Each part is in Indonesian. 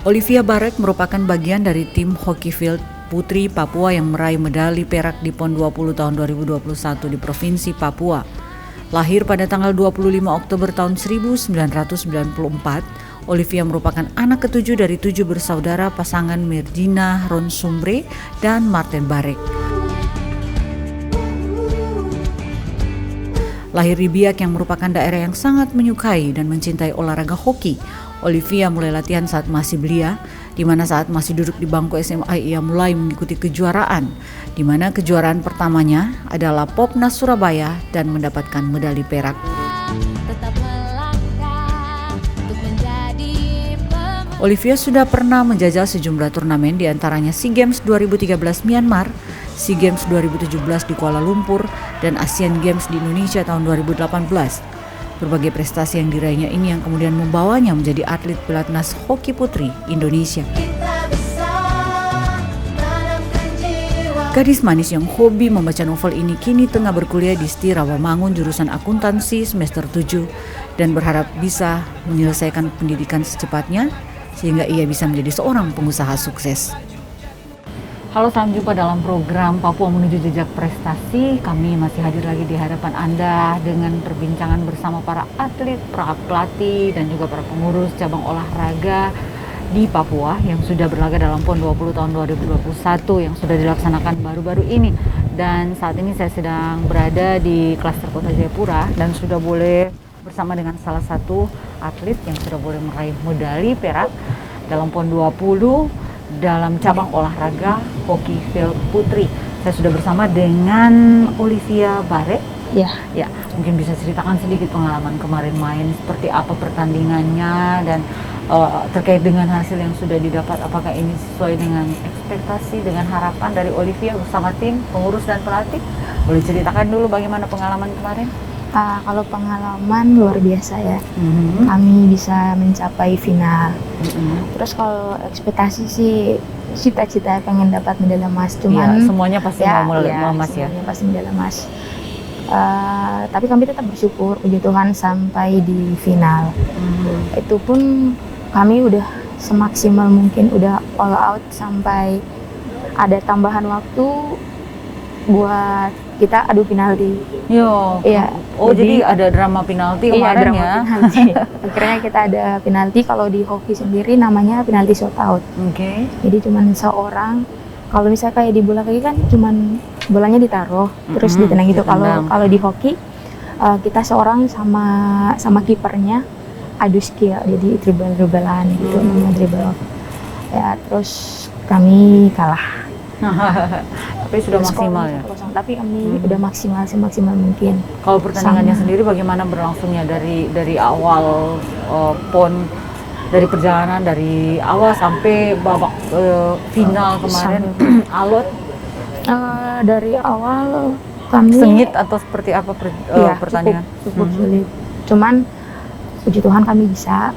Olivia Barek merupakan bagian dari tim hoki field putri Papua yang meraih medali perak di PON 20 tahun 2021 di Provinsi Papua. Lahir pada tanggal 25 Oktober tahun 1994, Olivia merupakan anak ketujuh dari 7 bersaudara pasangan Merdina Ronsumbre dan Martin Barek. Lahir di Biak yang merupakan daerah yang sangat menyukai dan mencintai olahraga hoki, Olivia mulai latihan saat masih belia, di mana saat masih duduk di bangku SMA ia mulai mengikuti kejuaraan, di mana kejuaraan pertamanya adalah Popnas Surabaya dan mendapatkan medali perak. Olivia sudah pernah menjajal sejumlah turnamen, di antaranya SEA Games 2013 Myanmar, SEA Games 2017 di Kuala Lumpur, dan Asian Games di Indonesia tahun 2018. Berbagai prestasi yang diraihnya ini yang kemudian membawanya menjadi atlet pelatnas hoki putri Indonesia. Gadis manis yang hobi membaca novel ini kini tengah berkuliah di STI Rawamangun jurusan akuntansi semester 7 dan berharap bisa menyelesaikan pendidikan secepatnya sehingga ia bisa menjadi seorang pengusaha sukses. Halo, salam jumpa dalam program Papua Menuju Jejak Prestasi. Kami masih hadir lagi di hadapan Anda dengan perbincangan bersama para atlet, para pelatih, dan juga para pengurus cabang olahraga di Papua yang sudah berlaga dalam PON 20 tahun 2021 yang sudah dilaksanakan baru-baru ini. Dan saat ini saya sedang berada di klaster Kota Jayapura dan sudah boleh bersama dengan salah satu atlet yang sudah boleh meraih medali perak dalam PON 20 dalam cabang olahraga hoki field putri. Saya sudah bersama dengan Olivia Barek. Ya, Mungkin bisa ceritakan sedikit pengalaman kemarin main, seperti apa pertandingannya dan terkait dengan hasil yang sudah didapat, apakah ini sesuai dengan ekspektasi, dengan harapan dari Olivia bersama tim, pengurus dan pelatih? Boleh ceritakan dulu bagaimana pengalaman kemarin? kalau pengalaman luar biasa ya. Kami bisa mencapai final. Terus kalau ekspektasi sih cita-cita pengen dapat medali emas, cuman semuanya pasti mau emas ya. Semuanya pasti medali emas. Tapi kami tetap bersyukur, puji Tuhan sampai di final. Itu pun kami udah semaksimal mungkin, udah all out sampai ada tambahan waktu buat kita adu penalti. Iya. Oh, jadi ada drama penalti kemarin ya? Penalti. Akhirnya kita ada penalti. Kalau di hoki sendiri namanya penalti shot out. Oke. Jadi cuman seorang. Kalau misalnya kayak di bola kaki kan cuman bolanya ditaruh terus ditendang gitu. Kalau di hoki kita seorang sama kipernya adu skill. Jadi dribble-dribblean gitu, namanya dribble. Ya, terus kami kalah. Tapi sudah maksimal ya? Tapi kami udah maksimal semaksimal mungkin. Kalau pertandingannya sendiri bagaimana berlangsungnya dari awal PON, dari perjalanan dari awal sampai babak final kemarin? Alot? Dari awal kami sengit atau seperti apa pertandingan? Cukup sulit. Cuman puji Tuhan kami bisa.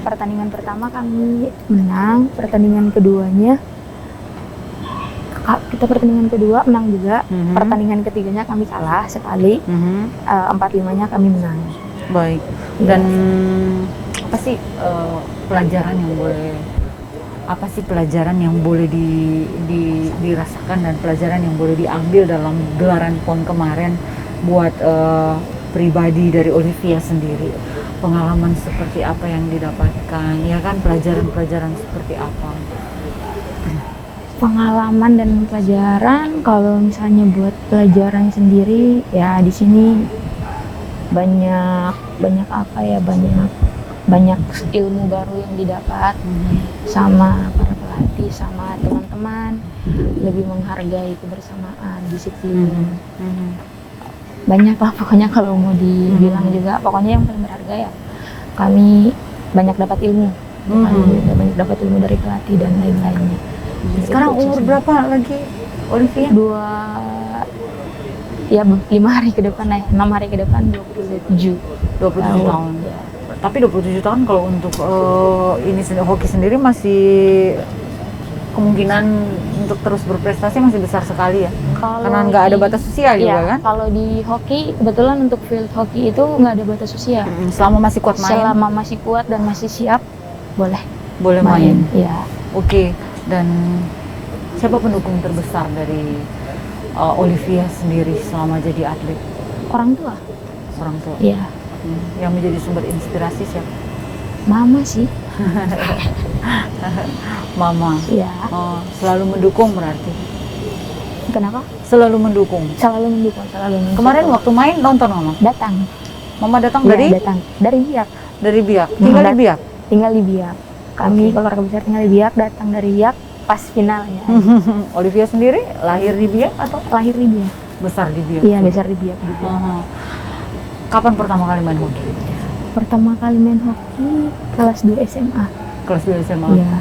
Pertandingan pertama kami menang, pertandingan keduanya kita pertandingan kedua menang juga, pertandingan ketiganya kami kalah sekali, 4-5-nya kami menang. Baik. Dan apa sih pelajaran yang boleh dirasakan dan pelajaran yang boleh diambil dalam gelaran PON kemarin buat pribadi dari Olivia sendiri? Pengalaman seperti apa yang didapatkan? Ya kan, pelajaran-pelajaran seperti apa? Pengalaman dan pelajaran, kalau misalnya buat pelajaran sendiri ya di sini banyak ilmu baru yang didapat sama para pelatih, sama teman-teman, lebih menghargai kebersamaan, disiplin. Banyak lah pokoknya, kalau mau dibilang juga pokoknya yang paling berharga ya kami banyak dapat ilmu. Banyak dapat ilmu dari pelatih dan lain-lainnya. Sekarang umur berapa lagi Olivia? 5 hari ke depan, 6 hari ke depan 27 tahun. Ya. Tapi 27 tahun kalau untuk ini hoki sendiri masih kemungkinan untuk terus berprestasi masih besar sekali ya. Karena nggak ada batas usia juga kan? Kalau di hoki kebetulan untuk field hoki itu nggak ada batas usia. Selama masih kuat main. Selama masih kuat dan masih siap, boleh. Boleh main. Iya. Oke. Dan siapa pendukung terbesar dari Olivia sendiri selama jadi atlet? Orang tua. Orang tua. Iya. Yang menjadi sumber inspirasi siapa? Mama sih. Mama. Iya. Selalu mendukung berarti. Kenapa? Selalu mendukung. Selalu mendukung, selalu mendukung. Kemarin waktu main nonton Mama? Datang. Mama datang Iya, dari datang dari Biak. dari Biak. Tinggal di Biak. Tinggal di Biak. Kami Oke. keluarga besar tinggal di Biak, datang dari Biak pas finalnya. Olivia sendiri lahir di Biak atau Lahir di Biak. besar di Biak? Iya, besar di Biak juga. Kapan pertama kali main hoki? Pertama kali main hoki kelas 2 SMA. Kelas 2 SMA. Iya.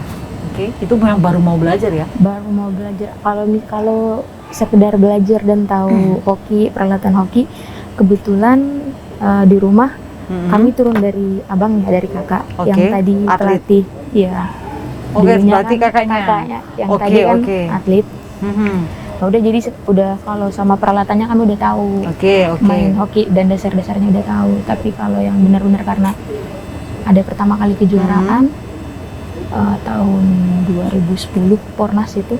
Oke, itu yang baru mau belajar ya? Baru mau belajar. Kalau sekedar belajar dan tahu hoki, peralatan hoki, kebetulan di rumah kami turun dari abangnya, dari kakak yang Oke, tadi atlet. pelatih. Iya. Oke, Dulunya berarti kan kakaknya. yang Oke, tadi kan oke. atlet. Nah, udah jadi udah kalau sama peralatannya kami udah tahu Oke. main hoki dan dasar-dasarnya udah tahu. Tapi kalau yang benar-benar karena ada pertama kali kejuaraan tahun 2010 Pornas itu,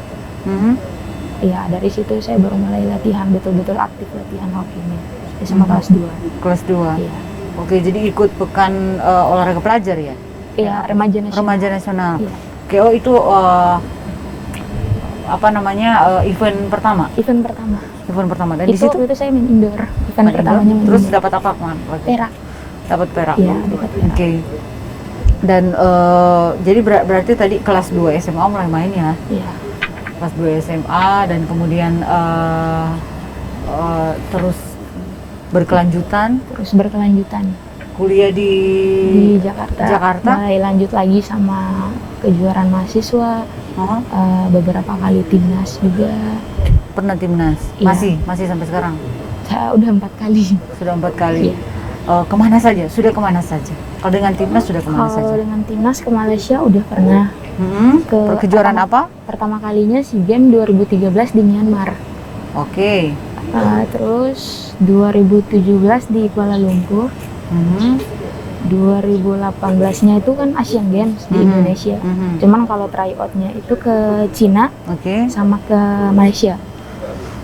ya dari situ saya baru mulai latihan, betul-betul aktif latihan hokinya sama kelas 2. Kelas 2. Iya. Oke, jadi ikut pekan olahraga pelajar ya? Iya, remaja nasional. Remaja nasional. Iya. Oke, itu apa namanya event pertama? Event pertama. Event pertama. Dan di Itu situ waktu itu saya main indoor. Event pertamanya main terus indoor. dapat apa kemarin? Perak. Dapat perak. Iya, dapat perak. Oke. Dan jadi berarti tadi kelas 2 SMA mulai main ya? Iya. Kelas 2 SMA dan kemudian terus berkelanjutan Terus berkelanjutan kuliah di Jakarta. Mulai lanjut lagi sama kejuaraan mahasiswa. Beberapa kali timnas juga. Pernah timnas? Iya. Masih sampai sekarang? Saya udah 4 kali. Sudah 4 kali. Iya. Kemana saja? Sudah kemana saja? Kalau dengan timnas sudah kemana Kalau saja? dengan timnas ke Malaysia udah pernah. Kejuaraan apa? Pertama kalinya SEA Games 2013 di Myanmar. Oke. Terus 2017 di Kuala Lumpur. 2018-nya itu kan Asian Games di Indonesia. Cuman kalau tryout-nya itu ke Cina sama ke Malaysia.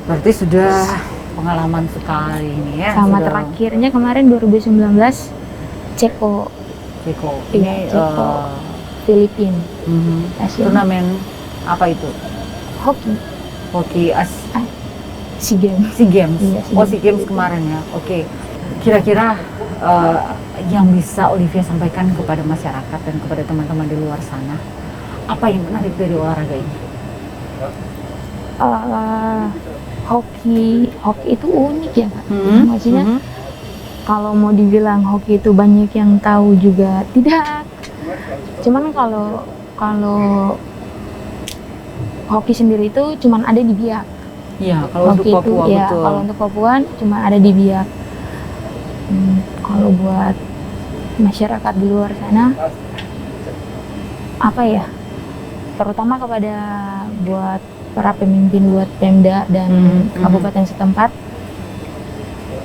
Berarti sudah pengalaman sekali ini ya. Sama sudah. terakhirnya kemarin 2019 Ceko. Ini Iya, Ceko. Filipina. Asian. Turnamen apa itu? Hoki. Hoki SEA Games. SEA Games. Iya, SEA Games kemarin ya. Oke. Kira-kira yang bisa Olivia sampaikan kepada masyarakat dan kepada teman-teman di luar sana, apa yang menarik dari olahraga ini? Hoki itu unik ya Pak. Maksudnya kalau mau dibilang hoki itu banyak yang tahu juga tidak. Cuman kalau hoki sendiri itu cuman ada di Biak. Iya, kalau hoki untuk Papua itu, ya, betul. kalau untuk Papua cuma ada di Biak. Kalau buat masyarakat di luar sana, apa ya? Terutama kepada buat para pemimpin, buat Pemda dan kabupaten setempat,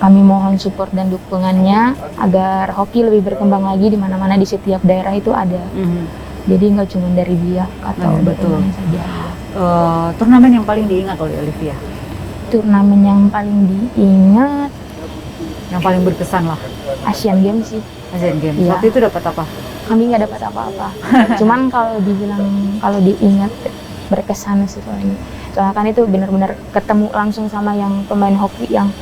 kami mohon support dan dukungannya agar hoki lebih berkembang lagi di mana-mana di setiap daerah itu ada. Jadi nggak cuma dari Biak atau betul. dari mana saja. Turnamen yang paling diingat oleh Olivia? Turnamen yang paling diingat, yang paling berkesan lah? Asian Games sih. Asian Games. Iya. Waktu itu dapat apa? Kami nggak dapat apa-apa. Cuman kalau diingat berkesan setelahnya. Soalnya kan itu benar-benar ketemu langsung sama yang pemain hoki yang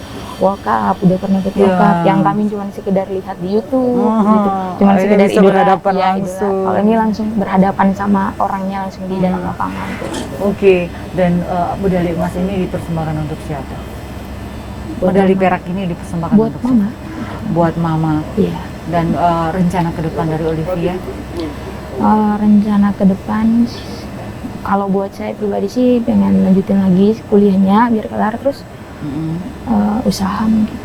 World Cup, udah pernah ikut World Cup, yang kami cuma sekedar lihat di YouTube, gitu. Cuman ini sekedar bisa berhadapan langsung. Kalau ini langsung berhadapan sama orangnya langsung di dalam lapangan. Oke. Dan medali emas ini dipersembahkan untuk siapa? Medali perak ini dipersembahkan buat untuk Mama. siapa? Buat Mama. Iya. Dan rencana ke depan dari Olivia? Rencana ke depan, kalau buat saya pribadi sih pengen lanjutin lagi kuliahnya biar kelar, terus usaha mungkin.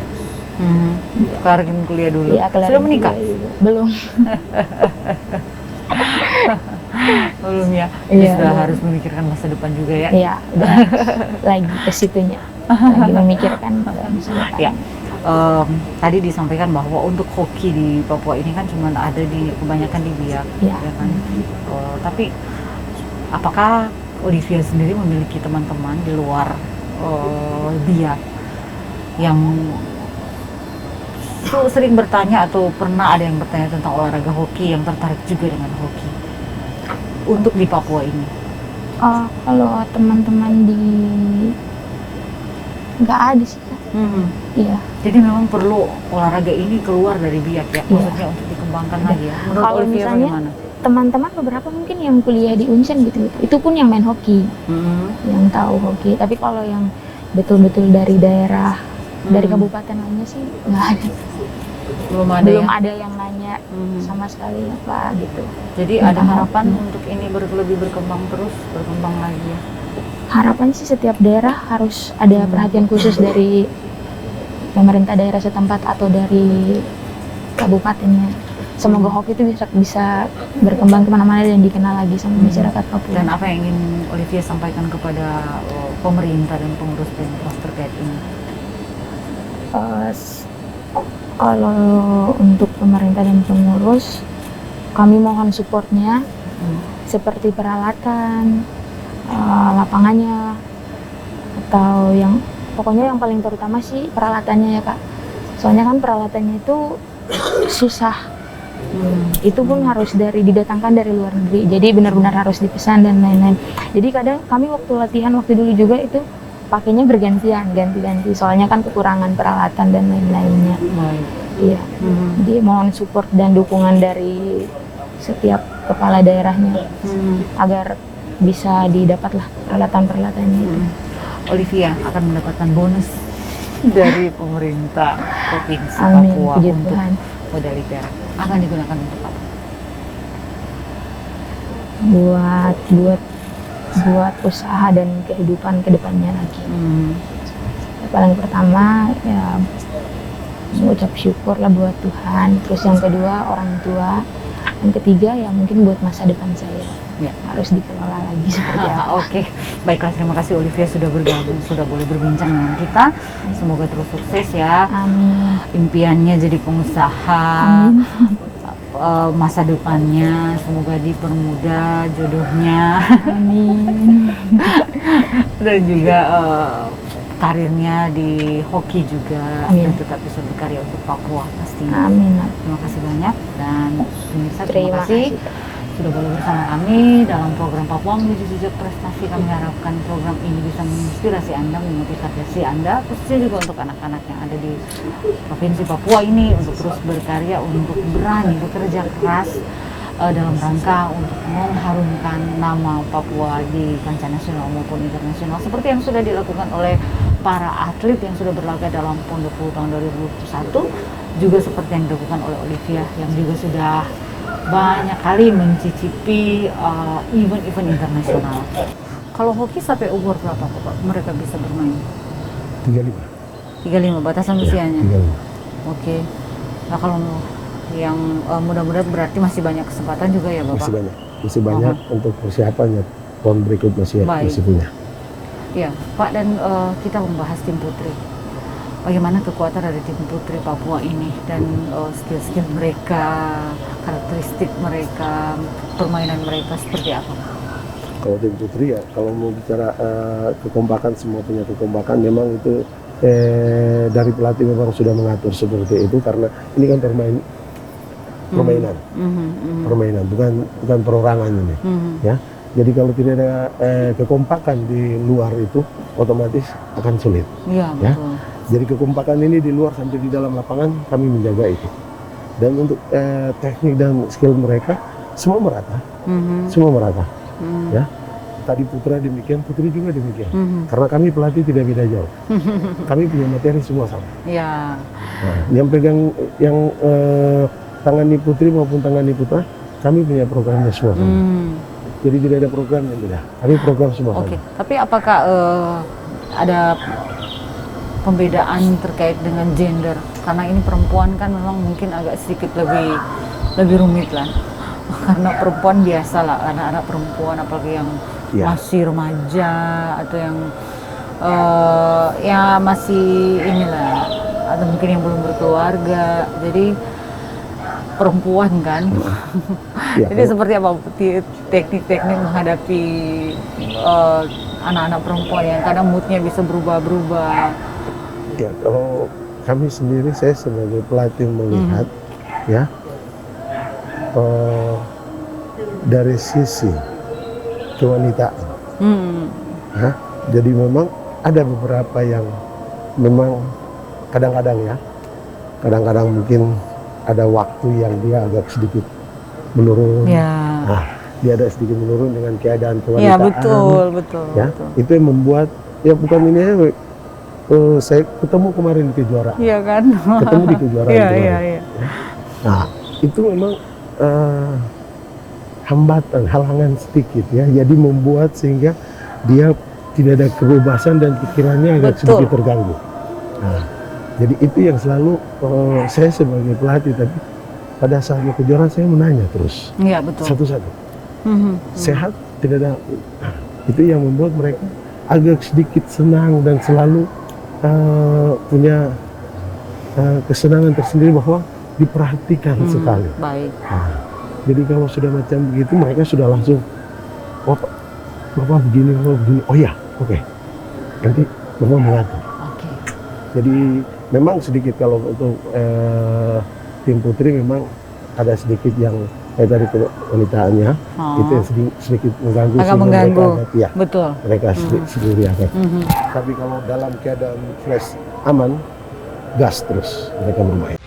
Kelarin kuliah dulu. Ya, sudah menikah? Belum. Belum ya? Iya, Sudah belum. harus memikirkan masa depan juga ya? Iya, udah lagi ke situnya. Lagi memikirkan masa depan. Ya. tadi disampaikan bahwa untuk hoki di Papua ini kan cuma ada di kebanyakan di Biak, Ya. ya kan. Tapi apakah Olivia sendiri memiliki teman-teman di luar Biak yang sering bertanya atau pernah ada yang bertanya tentang olahraga hoki, yang tertarik juga dengan hoki untuk di Papua ini? Kalau teman-teman nggak ada sih Kak. Iya. Jadi memang perlu olahraga ini keluar dari Biak ya, maksudnya untuk dikembangkan lagi ya. Menurut Kalau Olivia misalnya bagaimana? teman-teman beberapa mungkin yang kuliah di Unsen gitu, itu pun yang main hoki, yang tahu hoki. Tapi kalau yang betul-betul dari daerah, dari kabupaten lainnya sih nggak ada. Belum ada yang nanya sama sekali apa gitu. Jadi ada harapan untuk ini lebih berkembang terus, berkembang lagi ya. Harapan sih setiap daerah harus ada perhatian khusus dari pemerintah daerah setempat atau dari kabupatennya. Semoga hoki itu bisa berkembang kemana-mana dan dikenal lagi sama masyarakat Papua. Dan apa yang ingin Olivia sampaikan kepada pemerintah dan pengurus Pemkot terkait ini? Kalau untuk pemerintah dan pengurus, kami mohon supportnya seperti peralatan, lapangannya, atau yang pokoknya yang paling terutama sih peralatannya ya Kak. Soalnya kan peralatannya itu susah. Itu pun harus didatangkan dari luar negeri. Jadi benar-benar harus dipesan dan lain-lain. Jadi kadang kami waktu latihan waktu dulu juga itu pakainya bergantian, ganti-ganti. Soalnya kan kekurangan peralatan dan lain-lainnya. Iya. Jadi mohon support dan dukungan dari setiap kepala daerahnya agar bisa didapatlah peralatan-peralatannya itu. Olivia akan mendapatkan bonus dari pemerintah Provinsi Amin, Papua puji untuk Tuhan. medali perak. Akan digunakan untuk apa? Buat usaha dan kehidupan kedepannya lagi. Yang paling pertama ya mengucap syukur lah buat Tuhan. Terus yang kedua orang tua. Yang ketiga ya mungkin buat masa depan saya. Ya. Harus dikelola lagi seperti apa. Oke, baiklah, terima kasih Olivia sudah bergabung, sudah boleh berbincang dengan kita. Semoga terus sukses ya. Amin. Impiannya jadi pengusaha. Amin. Masa depannya semoga dipermudah jodohnya. Amin. Dan juga karirnya di hoki juga. Amin. Dan tetap bisa berkarya untuk Papua pastinya. Amin. Terima kasih banyak dan pemirsa terima Terima kasih kasih. sudah boleh bersama kami dalam program Papua Menuju Jejak Prestasi. Kami harapkan program ini bisa menginspirasi Anda, memotivasi Anda, khususnya juga untuk anak-anak yang ada di Provinsi Papua ini untuk terus berkarya, untuk berani bekerja keras dalam rangka untuk mengharumkan nama Papua di kancah nasional maupun internasional, seperti yang sudah dilakukan oleh para atlet yang sudah berlaga dalam PON 20 tahun 2021, juga seperti yang dilakukan oleh Olivia yang juga sudah banyak kali mencicipi event-event internasional. Kalau hoki sampai umur berapa Pak mereka bisa bermain? 35 batasan usianya? 35. Oke. Nah kalau yang mudah-mudahan berarti masih banyak kesempatan juga ya Bapak? Masih banyak untuk persiapannya. PON berikut masih punya. Ya Pak, dan kita membahas tim putri. Bagaimana kekuatan dari tim putri Papua ini dan skill-skill mereka, karakteristik mereka, permainan mereka seperti apa? Kalau tim putri ya, kalau mau bicara kekompakan, semua punya kekompakan, memang itu dari pelatih memang sudah mengatur seperti itu karena ini kan permainan, bukan perorangan ini, ya. Jadi kalau tidak ada kekompakan di luar itu, otomatis akan sulit. Iya, ya. betul. Jadi kekompakan ini di luar sampai di dalam lapangan kami menjaga itu. Dan untuk teknik dan skill mereka semua merata, ya. Tadi putra demikian, putri juga demikian. Karena kami pelatih tidak beda jauh. Kami punya materi semua sama. Iya. Nah, yang pegang yang tangani putri maupun tangani putra, kami punya programnya semua sama. Jadi tidak ada program yang beda. Kami program semua sama. Oke. Tapi apakah ada pembedaan terkait dengan gender? Karena ini perempuan kan memang mungkin agak sedikit lebih rumit lah. Karena perempuan biasa lah, anak-anak perempuan apalagi yang masih remaja atau yang ya masih inilah atau mungkin yang belum berkeluarga. Jadi perempuan kan. Ya, Jadi seperti apa teknik-teknik menghadapi anak-anak perempuan yang kadang moodnya bisa berubah-berubah. ya, kalau kami sendiri, saya sebagai pelatih melihat ya dari sisi kewanitaan. Ya, jadi memang ada beberapa yang memang kadang-kadang mungkin ada waktu yang dia agak sedikit menurun. Ya. Nah, dia ada sedikit menurun dengan keadaan kewanitaan. Ya, betul. Ya, Betul. itu yang membuat ya bukan ini ya. Saya ketemu kemarin di kejuaraan. Iya kan? Ketemu di kejuaraan kemarin. Iya. Nah, itu memang hambatan, halangan sedikit ya. Jadi membuat sehingga dia tidak ada kebebasan dan pikirannya agak Betul. sedikit terganggu. Nah, jadi itu yang selalu saya sebagai pelatih, tapi pada saat kejuaraan saya menanya terus Iya, betul. satu-satu. Sehat, tidak ada. Nah, itu yang membuat mereka agak sedikit senang dan selalu punya kesenangan tersendiri bahwa diperhatikan sekali. Baik. Nah, jadi kalau sudah macam begitu, mereka sudah langsung, oh Bapak begini, oh ya, oke. Nanti Bapak mengatur. Oke. Jadi memang sedikit kalau untuk tim putri memang ada sedikit yang dari kewanitaannya, itu yang sedikit mengganggu. Agak sehingga mengganggu. mereka ya, Betul. mereka sendiri akan. Tapi kalau dalam keadaan fresh, aman, gas terus mereka bermain.